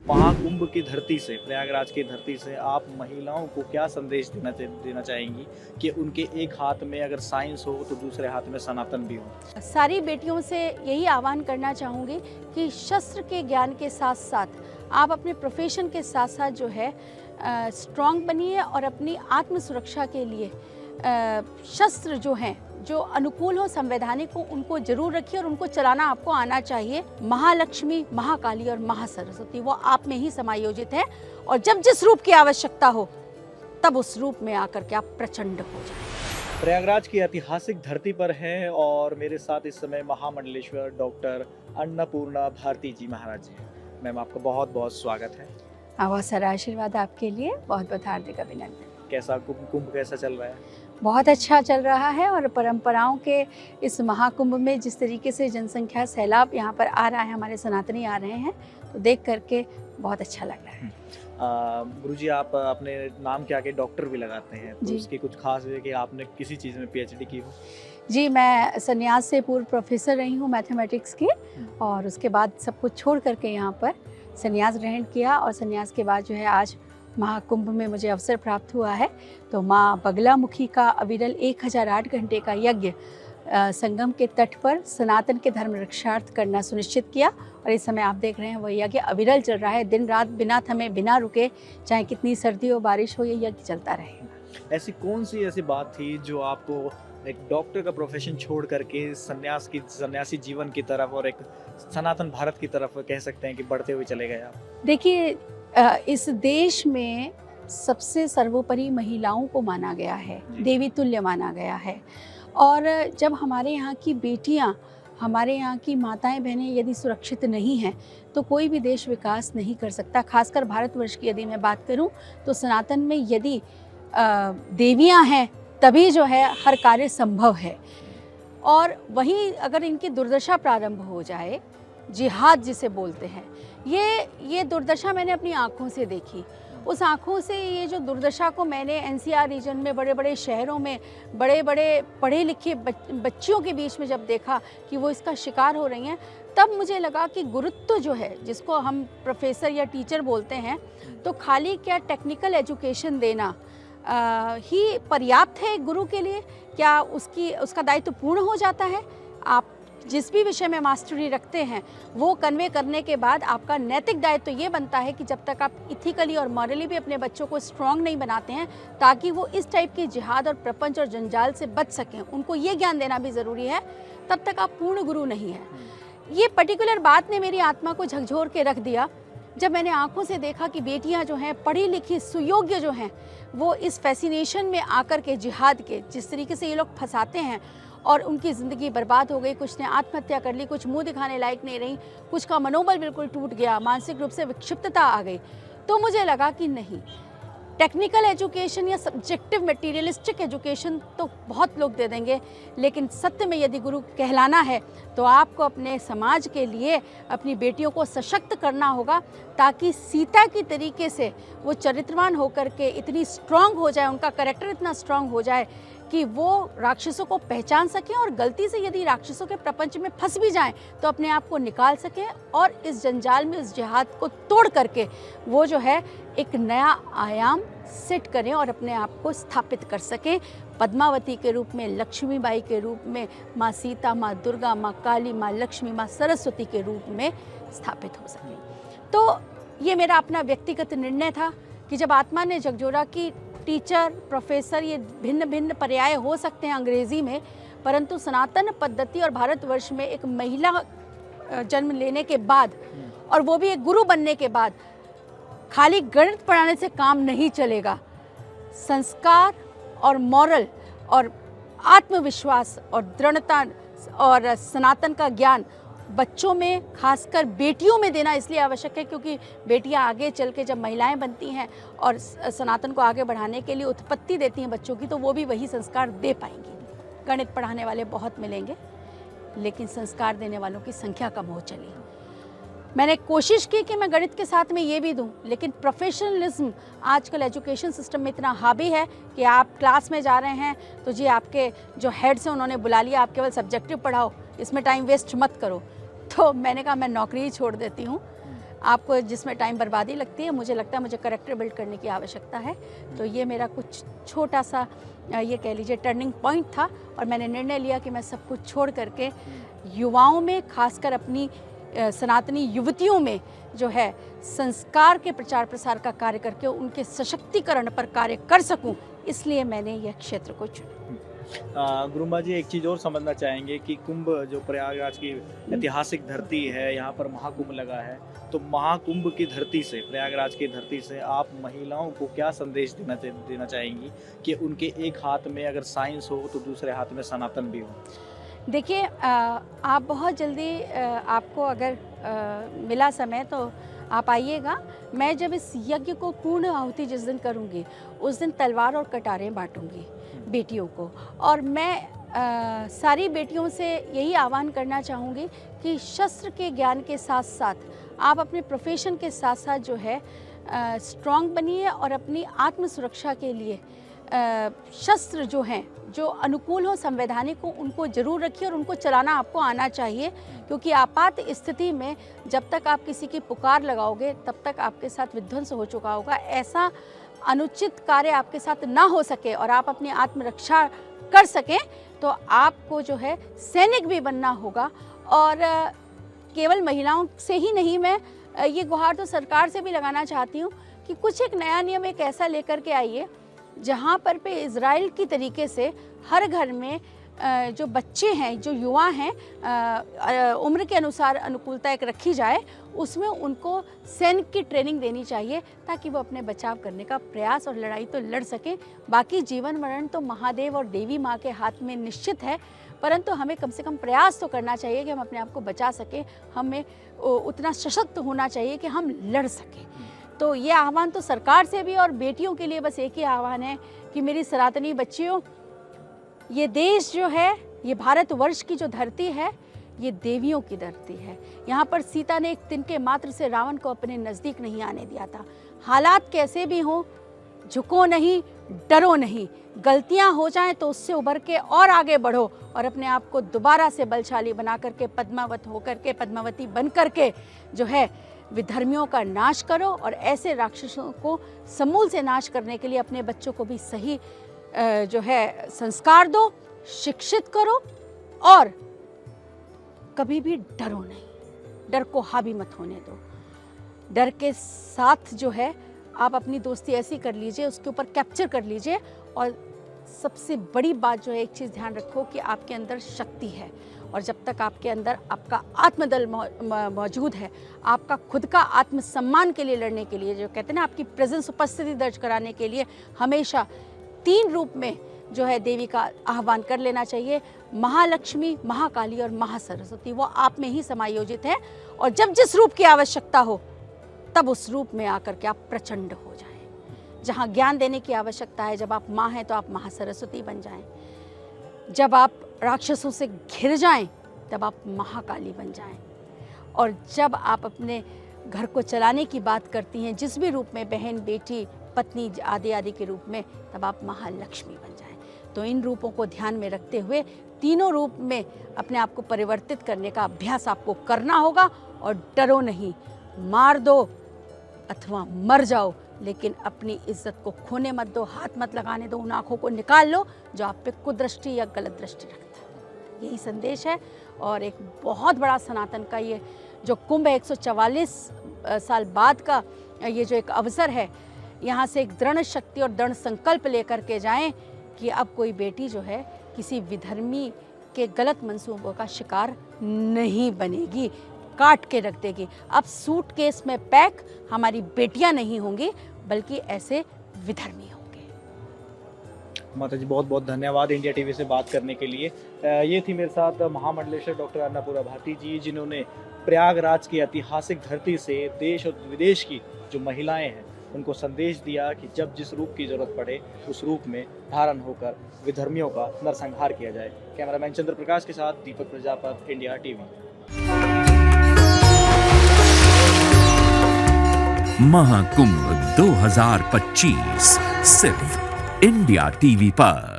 महाकुंभ की धरती से, प्रयागराज की धरती से आप महिलाओं को क्या संदेश देना चाहेंगी कि उनके एक हाथ में अगर साइंस हो तो दूसरे हाथ में सनातन भी हो? सारी बेटियों से यही आह्वान करना चाहूँगी कि शस्त्र के ज्ञान के साथ साथ आप अपने प्रोफेशन के साथ साथ जो है स्ट्रांग बनिए और अपनी आत्म सुरक्षा के लिए शस्त्र जो हैं जो अनुकूल हो, संवैधानिक हो, उनको जरूर रखिए और उनको चलाना आपको आना चाहिए। महालक्ष्मी, महाकाली और महासरस्वती वो आप में ही समायोजित है और जब जिस रूप की आवश्यकता हो तब उस रूप में आकर के आप प्रचंड हो जाए। प्रयागराज की ऐतिहासिक धरती पर हैं और मेरे साथ इस समय महामंडलेश्वर डॉक्टर अन्नपूर्णा भारती जी महाराज जी हैं। मैम, आपका बहुत बहुत स्वागत है। बहुत सारा आशीर्वाद आपके लिए, बहुत बहुत हार्दिक अभिनंदन। कैसा कुंभ कैसा चल रहा है? बहुत अच्छा चल रहा है और परंपराओं के इस महाकुंभ में जिस तरीके से जनसंख्या सैलाब यहाँ पर आ रहा है, हमारे सनातनी आ रहे हैं, तो देख करके बहुत अच्छा लग रहा है। गुरुजी, आप अपने नाम के आगे डॉक्टर भी लगाते हैं, तो जी। उसकी कुछ खास है कि आपने किसी चीज़ में पीएचडी की हो? जी, मैं संन्यास से पूर्व प्रोफेसर रही हूँ मैथमेटिक्स की और उसके बाद सब कुछ छोड़ करके यहाँ पर संन्यास ग्रहण किया और संन्यास के बाद जो है आज महाकुंभ में मुझे अवसर प्राप्त हुआ है। तो माँ बगलामुखी का अविरल 1008 घंटे का यज्ञ संगम के तट पर सनातन के धर्म रक्षार्थ करना सुनिश्चित किया और इस समय आप देख रहे हैं वह यज्ञ अविरल चल रहा है, दिन रात बिना थमे बिना रुके, चाहे कितनी सर्दी हो बारिश हो, ये यज्ञ चलता रहेगा। ऐसी कौन सी ऐसी बात थी जो आपको एक डॉक्टर का प्रोफेशन छोड़ करके सन्यासी जीवन की तरफ और एक सनातन भारत की तरफ कह सकते हैं कि बढ़ते हुए चले गए आप? देखिए, इस देश में सबसे सर्वोपरि महिलाओं को माना गया है, देवी तुल्य माना गया है और जब हमारे यहाँ की बेटियाँ, हमारे यहाँ की माताएं बहनें यदि सुरक्षित नहीं हैं तो कोई भी देश विकास नहीं कर सकता। खासकर भारतवर्ष की यदि मैं बात करूँ तो सनातन में यदि देवियाँ हैं तभी जो है हर कार्य संभव है। और वहीं अगर इनकी दुर्दशा प्रारंभ हो जाए, जिहाद जिसे बोलते हैं, ये दुर्दशा मैंने अपनी आँखों से देखी। उस आँखों से ये जो दुर्दशा को मैंने एनसीआर रीजन में बड़े बड़े शहरों में बड़े बड़े पढ़े लिखे बच्चियों के बीच में जब देखा कि वो इसका शिकार हो रही हैं, तब मुझे लगा कि गुरुत्व जो है, जिसको हम प्रोफेसर या टीचर बोलते हैं, तो खाली क्या टेक्निकल एजुकेशन देना ही पर्याप्त है एक गुरु के लिए? क्या उसका दायित्व पूर्ण हो जाता है? आप जिस भी विषय में मास्टरी रखते हैं वो कन्वे करने के बाद आपका नैतिक दायित्व ये बनता है कि जब तक आप इथिकली और मॉरली भी अपने बच्चों को स्ट्रांग नहीं बनाते हैं ताकि वो इस टाइप की जिहाद और प्रपंच और जंजाल से बच सकें, उनको ये ज्ञान देना भी ज़रूरी है, तब तक आप पूर्ण गुरु नहीं हैं। ये पर्टिकुलर बात ने मेरी आत्मा को झकझोर के रख दिया जब मैंने आंखों से देखा कि बेटियां जो हैं, पढ़ी लिखी सुयोग्य जो हैं, वो इस फैसिनेशन में आकर के जिहाद के जिस तरीके से ये लोग फंसाते हैं और उनकी ज़िंदगी बर्बाद हो गई। कुछ ने आत्महत्या कर ली, कुछ मुंह दिखाने लायक नहीं रही, कुछ का मनोबल बिल्कुल टूट गया, मानसिक रूप से विक्षिप्तता आ गई। तो मुझे लगा कि नहीं, टेक्निकल एजुकेशन या सब्जेक्टिव मटेरियलिस्टिक एजुकेशन तो बहुत लोग दे देंगे, लेकिन सत्य में यदि गुरु कहलाना है तो आपको अपने समाज के लिए अपनी बेटियों को सशक्त करना होगा ताकि सीता की तरीके से वो चरित्रवान होकर के इतनी स्ट्रांग हो जाए, उनका कैरेक्टर इतना स्ट्रांग हो जाए कि वो राक्षसों को पहचान सकें और गलती से यदि राक्षसों के प्रपंच में फंस भी जाएं तो अपने आप को निकाल सकें और इस जंजाल में, इस जिहाद को तोड़ करके वो जो है एक नया आयाम सेट करें और अपने आप को स्थापित कर सकें। पद्मावती के रूप में, लक्ष्मीबाई के रूप में, माँ सीता, माँ दुर्गा, माँ काली, माँ लक्ष्मी, माँ सरस्वती के रूप में स्थापित हो सकें। तो ये मेरा अपना व्यक्तिगत निर्णय था कि जब आत्मा ने झकझोरा कि टीचर, प्रोफेसर ये भिन्न भिन्न पर्याय हो सकते हैं अंग्रेज़ी में, परंतु सनातन पद्धति और भारतवर्ष में एक महिला जन्म लेने के बाद और वो भी एक गुरु बनने के बाद खाली गणित पढ़ाने से काम नहीं चलेगा। संस्कार और मॉरल और आत्मविश्वास और दृढ़ता और सनातन का ज्ञान बच्चों में, खासकर बेटियों में देना इसलिए आवश्यक है क्योंकि बेटियां आगे चल के जब महिलाएं बनती हैं और सनातन को आगे बढ़ाने के लिए उत्पत्ति देती हैं बच्चों की, तो वो भी वही संस्कार दे पाएंगी। गणित पढ़ाने वाले बहुत मिलेंगे लेकिन संस्कार देने वालों की संख्या कम हो चली। मैंने कोशिश की कि मैं गणित के साथ में ये भी दूं, लेकिन प्रोफेशनलिज्म आजकल एजुकेशन सिस्टम में इतना हावी है कि आप क्लास में जा रहे हैं तो जी आपके जो हेड्स हैं उन्होंने बुला लिया, आप केवल सब्जेक्टिव पढ़ाओ, इसमें टाइम वेस्ट मत करो। तो मैंने कहा मैं नौकरी ही छोड़ देती हूँ। आपको जिसमें टाइम बर्बादी लगती है, मुझे लगता है मुझे करैक्टर बिल्ड करने की आवश्यकता है। तो ये मेरा कुछ छोटा सा ये कह लीजिए टर्निंग पॉइंट था और मैंने निर्णय लिया कि मैं सब कुछ छोड़ करके युवाओं में, खासकर अपनी सनातनी युवतियों में जो है संस्कार के प्रचार प्रसार का कार्य करके उनके सशक्तिकरण पर कार्य कर सकूं, इसलिए मैंने यह क्षेत्र को चुना। गुरुमा जी, एक चीज़ और समझना चाहेंगे कि कुंभ जो प्रयागराज की ऐतिहासिक धरती है, यहाँ पर महाकुंभ लगा है, तो महाकुंभ की धरती से, प्रयागराज की धरती से आप महिलाओं को क्या संदेश देना चाहेंगी कि उनके एक हाथ में अगर साइंस हो तो दूसरे हाथ में सनातन भी हो? देखिए, आप बहुत जल्दी आपको अगर मिला समय तो आप आइएगा। मैं जब इस यज्ञ को पूर्ण आहुति जिस दिन करूँगी, उस दिन तलवार और कटारें बांटूंगी बेटियों को। और मैं सारी बेटियों से यही आह्वान करना चाहूँगी कि शस्त्र के ज्ञान के साथ साथ आप अपने प्रोफेशन के साथ साथ जो है स्ट्रॉन्ग बनिए और अपनी आत्म सुरक्षा के लिए शस्त्र जो हैं, जो अनुकूल हो, संवैधानिक हो, उनको ज़रूर रखिए और उनको चलाना आपको आना चाहिए। क्योंकि आपात स्थिति में जब तक आप किसी की पुकार लगाओगे तब तक आपके साथ विध्वंस हो चुका होगा। ऐसा अनुचित कार्य आपके साथ ना हो सके और आप अपनी आत्मरक्षा कर सकें, तो आपको जो है सैनिक भी बनना होगा। और केवल महिलाओं से ही नहीं, मैं ये गुहार तो सरकार से भी लगाना चाहती हूँ कि कुछ एक नया नियम एक ऐसा लेकर के आइए जहाँ पर पे इज़राइल की तरीके से हर घर में जो बच्चे हैं, जो युवा हैं, उम्र के अनुसार अनुकूलता एक रखी जाए, उसमें उनको सैनिक की ट्रेनिंग देनी चाहिए ताकि वो अपने बचाव करने का प्रयास और लड़ाई तो लड़ सकें। बाकी जीवन मरण तो महादेव और देवी माँ के हाथ में निश्चित है, परंतु हमें कम से कम प्रयास तो करना चाहिए कि हम अपने आप को बचा सकें। हमें उतना सशक्त होना चाहिए कि हम लड़ सकें। तो ये आह्वान तो सरकार से भी, और बेटियों के लिए बस एक ही आह्वान है कि मेरी सनातनी बच्चियों, ये देश जो है, ये भारतवर्ष की जो धरती है, ये देवियों की धरती है। यहाँ पर सीता ने एक तिनके मात्र से रावण को अपने नज़दीक नहीं आने दिया था। हालात कैसे भी हों, झुको नहीं, डरो नहीं। गलतियाँ हो जाएं तो उससे उभर के और आगे बढ़ो और अपने आप को दोबारा से बलशाली बना करके, पद्मावत होकर के, पद्मावती बन करके जो है विधर्मियों का नाश करो। और ऐसे राक्षसों को समूल से नाश करने के लिए अपने बच्चों को भी सही जो है संस्कार दो, शिक्षित करो और कभी भी डरो नहीं, डर को हावी मत होने दो। डर के साथ जो है आप अपनी दोस्ती ऐसी कर लीजिए, उसके ऊपर कैप्चर कर लीजिए। और सबसे बड़ी बात जो है, एक चीज़ ध्यान रखो कि आपके अंदर शक्ति है, और जब तक आपके अंदर आपका आत्मदल मौजूद है, आपका खुद का आत्मसम्मान के लिए लड़ने के लिए, जो कहते हैं ना, आपकी प्रेजेंस, उपस्थिति दर्ज कराने के लिए हमेशा 3 रूप में जो है देवी का आह्वान कर लेना चाहिए। महालक्ष्मी, महाकाली और महासरस्वती, वो आप में ही समायोजित है। और जब जिस रूप की आवश्यकता हो तब उस रूप में आकर के आप प्रचंड हो जाएं। जहाँ ज्ञान देने की आवश्यकता है, जब आप माँ हैं तो आप महासरस्वती बन जाएं। जब आप राक्षसों से घिर जाएं तब आप महाकाली बन जाएं। और जब आप अपने घर को चलाने की बात करती हैं, जिस भी रूप में, बहन, बेटी, पत्नी आदि आदि के रूप में, तब आप महालक्ष्मी बन जाएं। तो इन रूपों को ध्यान में रखते हुए तीनों रूप में अपने आप को परिवर्तित करने का अभ्यास आपको करना होगा। और डरो नहीं, मार दो अथवा मर जाओ, लेकिन अपनी इज्जत को खोने मत दो, हाथ मत लगाने दो, उन आँखों को निकाल लो जो आप पे कुदृष्टि या गलत दृष्टि रखता है। यही संदेश है। और एक बहुत बड़ा सनातन का ये जो कुंभ है, 144 साल बाद का ये जो एक अवसर है, यहाँ से एक दृढ़ शक्ति और दृढ़ संकल्प लेकर के जाएं कि अब कोई बेटी जो है किसी विधर्मी के गलत मंसूबों का शिकार नहीं बनेगी, काट के रख देगी। अब सूटकेस में पैक हमारी बेटियां नहीं होंगी, बल्कि ऐसे विधर्मी होंगे। माता जी, बहुत बहुत धन्यवाद इंडिया टीवी से बात करने के लिए। ये थी मेरे साथ महामंडलेश्वर डॉक्टर अन्नपूर्णा भारती जी, जिन्होंने प्रयागराज की ऐतिहासिक धरती से देश और विदेश की जो महिलाएं हैं उनको संदेश दिया कि जब जिस रूप की जरूरत पड़े उस रूप में धारण होकर विधर्मियों का नरसंहार किया जाए। कैमरामैन चंद्र प्रकाश के साथ दीपक प्रजापत, इंडिया टीवी। महाकुंभ 2025 सिर्फ इंडिया टीवी पर।